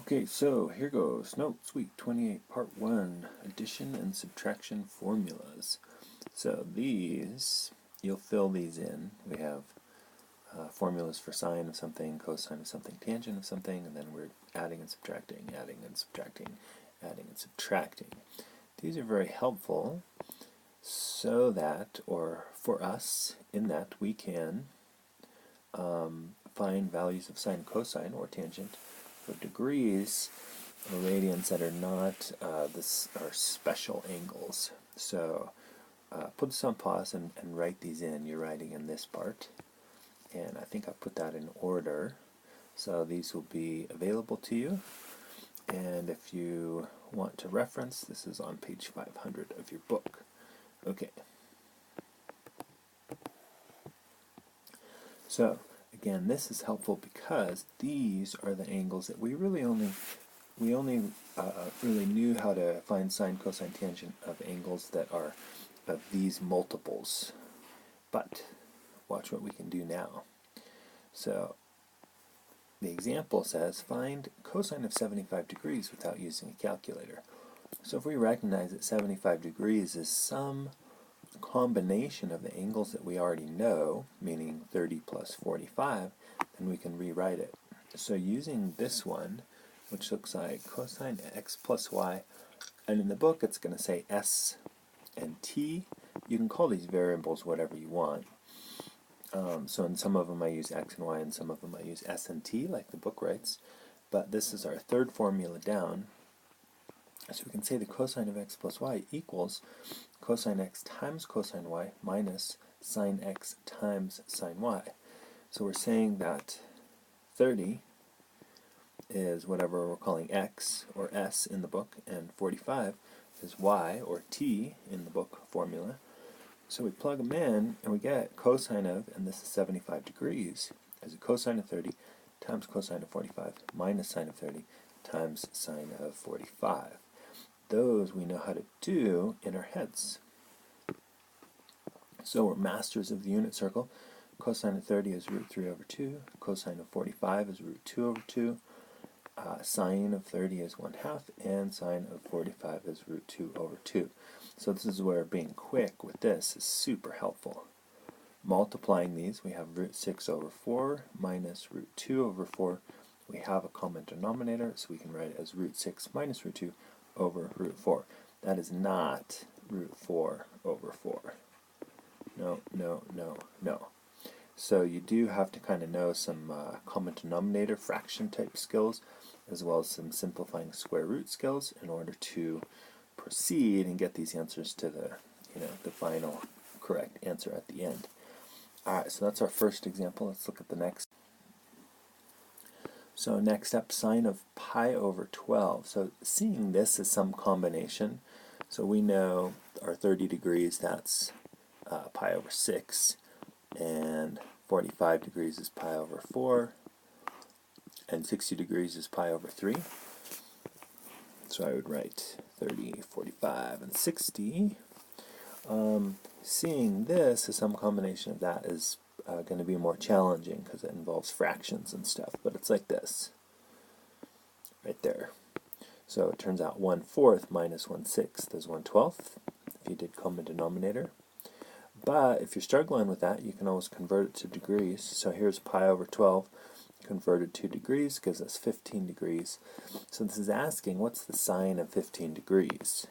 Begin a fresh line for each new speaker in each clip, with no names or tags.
Okay, so here goes Notes Week 28, Part 1, Addition and Subtraction Formulas. So these, you'll fill these in. We have formulas for sine of something, cosine of something, tangent of something, and then we're adding and subtracting, adding and subtracting, adding and subtracting. These are very helpful so that, or for us, in that we can find values of sine, cosine, or tangent for degrees or radians that are not are special angles. So put this on pause and write these in. You're writing in this part, and I think I put that in order. So these will be available to you, and if you want to reference, this is on page 500 of your book. Okay. So again, this is helpful because these are the angles that we only really knew how to find sine, cosine, tangent of angles that are of these multiples. But watch what we can do now. So the example says find cosine of 75 degrees without using a calculator. So if we recognize that 75 degrees is some combination of the angles that we already know, meaning 30 plus 45, then we can rewrite it. So using this one, which looks like cosine x plus y, and in the book it's going to say s and t. You can call these variables whatever you want. So in some of them I use x and y, and some of them I use s and t, like the book writes. But this is our third formula down. So we can say the cosine of x plus y equals cosine x times cosine y minus sine x times sine y. So we're saying that 30 is whatever we're calling x, or s in the book, and 45 is y, or t, in the book formula. So we plug them in, and we get cosine of, and this is 75 degrees, as a cosine of 30 times cosine of 45 minus sine of 30 times sine of 45. Those we know how to do in our heads. So we're masters of the unit circle. Cosine of 30 is root 3 over 2. Cosine of 45 is root 2 over 2. Sine of 30 is 1/2, and sine of 45 is root 2 over 2. So this is where being quick with this is super helpful. Multiplying these, we have root 6 over 4 minus root 2 over 4. We have a common denominator, so we can write it as root 6 minus root 2 over root 4. That is not root 4 over 4. No, no, no, no. So you do have to kind of know some common denominator fraction type skills, as well as some simplifying square root skills in order to proceed and get these answers to the final correct answer at the end. Alright, so that's our first example. Let's look at the next. So next up, sine of pi over 12. So seeing this as some combination, so we know our 30 degrees, that's pi over 6, and 45 degrees is pi over 4, and 60 degrees is pi over 3. So I would write 30, 45, and 60. Seeing this as some combination of that is going to be more challenging because it involves fractions and stuff, but it's like this, right there. So it turns out 1/4 minus 1/6 is 1/12, if you did common denominator. But if you're struggling with that, you can always convert it to degrees. So here's pi over 12 converted to degrees, gives us 15 degrees. So this is asking, what's the sine of 15 degrees?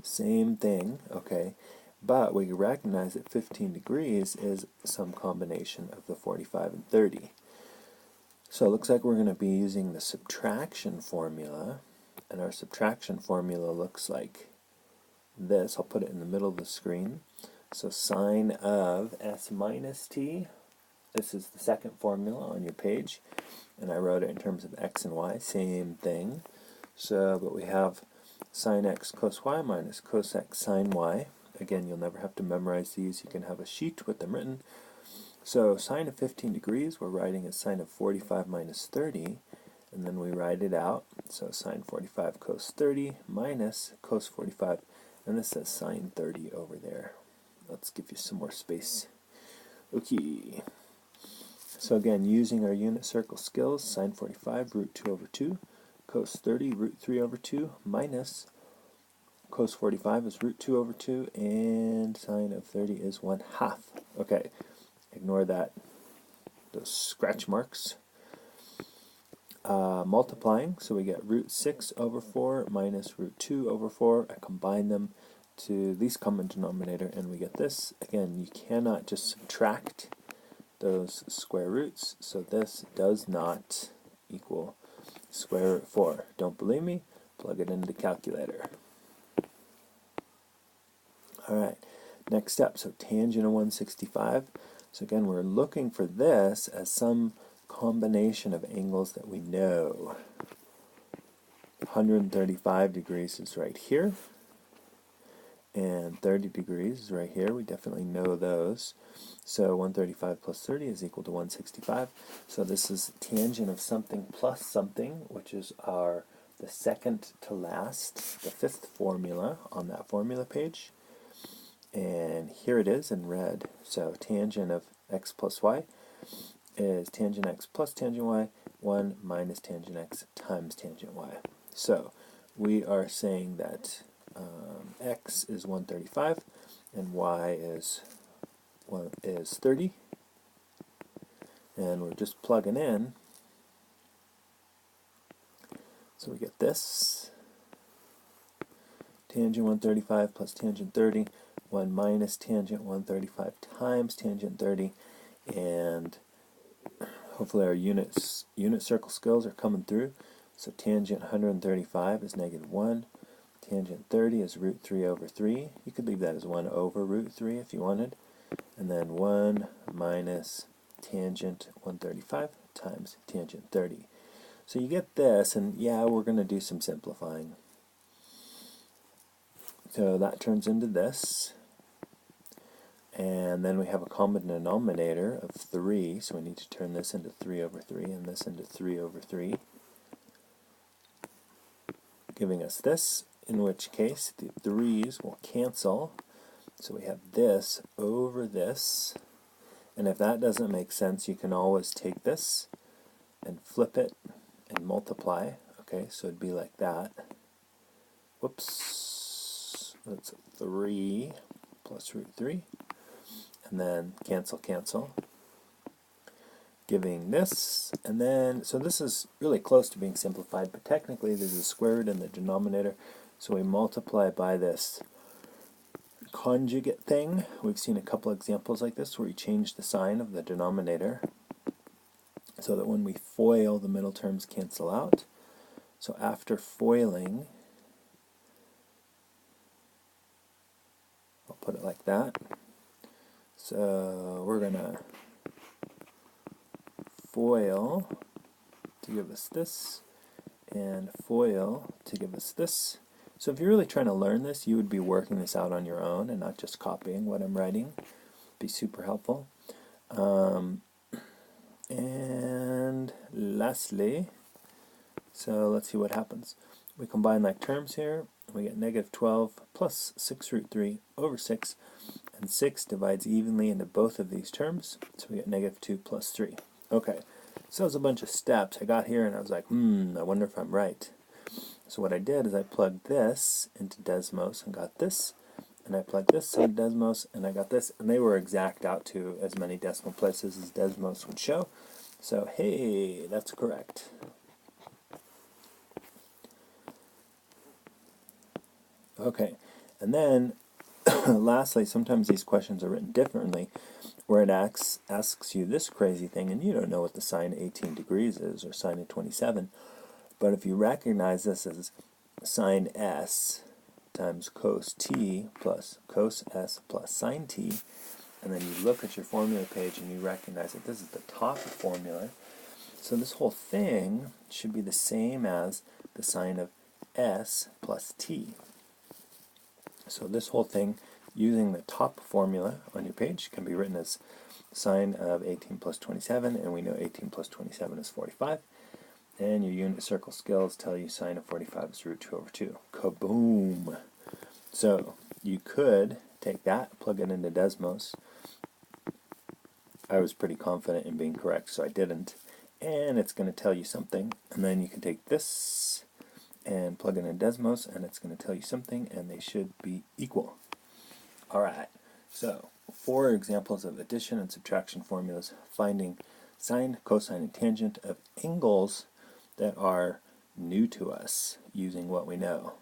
Same thing, okay, but we recognize that 15 degrees is some combination of the 45 and 30. So it looks like we're going to be using the subtraction formula, and our subtraction formula looks like this. I'll put it in the middle of the screen. So sine of s minus t, this is the second formula on your page, and I wrote it in terms of x and y, same thing. So, but we have sine x cos y minus cos x sine y. Again, you'll never have to memorize these. You can have a sheet with them written. So sine of 15 degrees, we're writing as sine of 45 minus 30, and then we write it out. So sine 45 cos 30 minus cos 45, and this says sine 30 over there. Let's give you some more space. Okay. So again, using our unit circle skills, sine 45, root 2 over 2, cos 30, root 3 over 2, minus cos 45 is root 2 over 2, and sine of 30 is 1/2. Okay, ignore that, those scratch marks. Multiplying, so we get root 6 over 4 minus root 2 over 4. I combine them to least common denominator, and we get this. Again, you cannot just subtract those square roots, so this does not equal square root 4. Don't believe me? Plug it into the calculator. Alright, next step, so tangent of 165. So again, we're looking for this as some combination of angles that we know. 135 degrees is right here, and 30 degrees is right here. We definitely know those. So 135 plus 30 is equal to 165. So this is tangent of something plus something, which is the second to last, the fifth formula on that formula page. And here it is in red. So tangent of x plus y is tangent x plus tangent y, 1 minus tangent x times tangent y. So we are saying that x is 135 and y is 30, and we're just plugging in. So we get this, tangent 135 plus tangent 30, 1 minus tangent 135 times tangent 30, and hopefully our unit circle skills are coming through. So tangent 135 is -1. Tangent 30 is root 3 over 3. You could leave that as 1 over root 3 if you wanted. And then 1 minus tangent 135 times tangent 30. So you get this, and yeah, we're going to do some simplifying. So that turns into this. And then we have a common denominator of 3, so we need to turn this into 3 over 3 and this into 3 over 3, giving us this, in which case the 3's will cancel. So we have this over this, and if that doesn't make sense, you can always take this and flip it and multiply. Okay, so it'd be like that. Whoops, that's 3 plus root 3. And then cancel, cancel, giving this, and then, so this is really close to being simplified, but technically there's a square root in the denominator, so we multiply by this conjugate thing. We've seen a couple examples like this where you change the sign of the denominator so that when we FOIL, the middle terms cancel out. So after FOILing, I'll put it like that. So we're going to FOIL to give us this, and FOIL to give us this. So if you're really trying to learn this, you would be working this out on your own and not just copying what I'm writing. It'd be super helpful. And lastly, so let's see what happens. We combine like terms here. We get -12 plus 6 root 3 over 6, and 6 divides evenly into both of these terms, so we get -2 plus 3. Okay, so it's a bunch of steps. I got here and I was like, I wonder if I'm right. So what I did is I plugged this into Desmos and got this, and I plugged this into Desmos and I got this, and they were exact out to as many decimal places as Desmos would show. So hey, that's correct. Okay, and then lastly, sometimes these questions are written differently, where it asks you this crazy thing, and you don't know what the sine 18 degrees is, or sine of 27, but if you recognize this as sine s times cos t plus cos s plus sine t, and then you look at your formula page and you recognize that this is the top formula, so this whole thing should be the same as the sine of s plus t. So this whole thing, using the top formula on your page, can be written as sine of 18 plus 27, and we know 18 plus 27 is 45. And your unit circle skills tell you sine of 45 is root 2 over 2. Kaboom! So you could take that, plug it into Desmos, I was pretty confident in being correct, so I didn't. And it's going to tell you something, and then you can take this and plug it in Desmos, and it's going to tell you something, and they should be equal. Alright, so 4 examples of addition and subtraction formulas, finding sine, cosine, and tangent of angles that are new to us using what we know.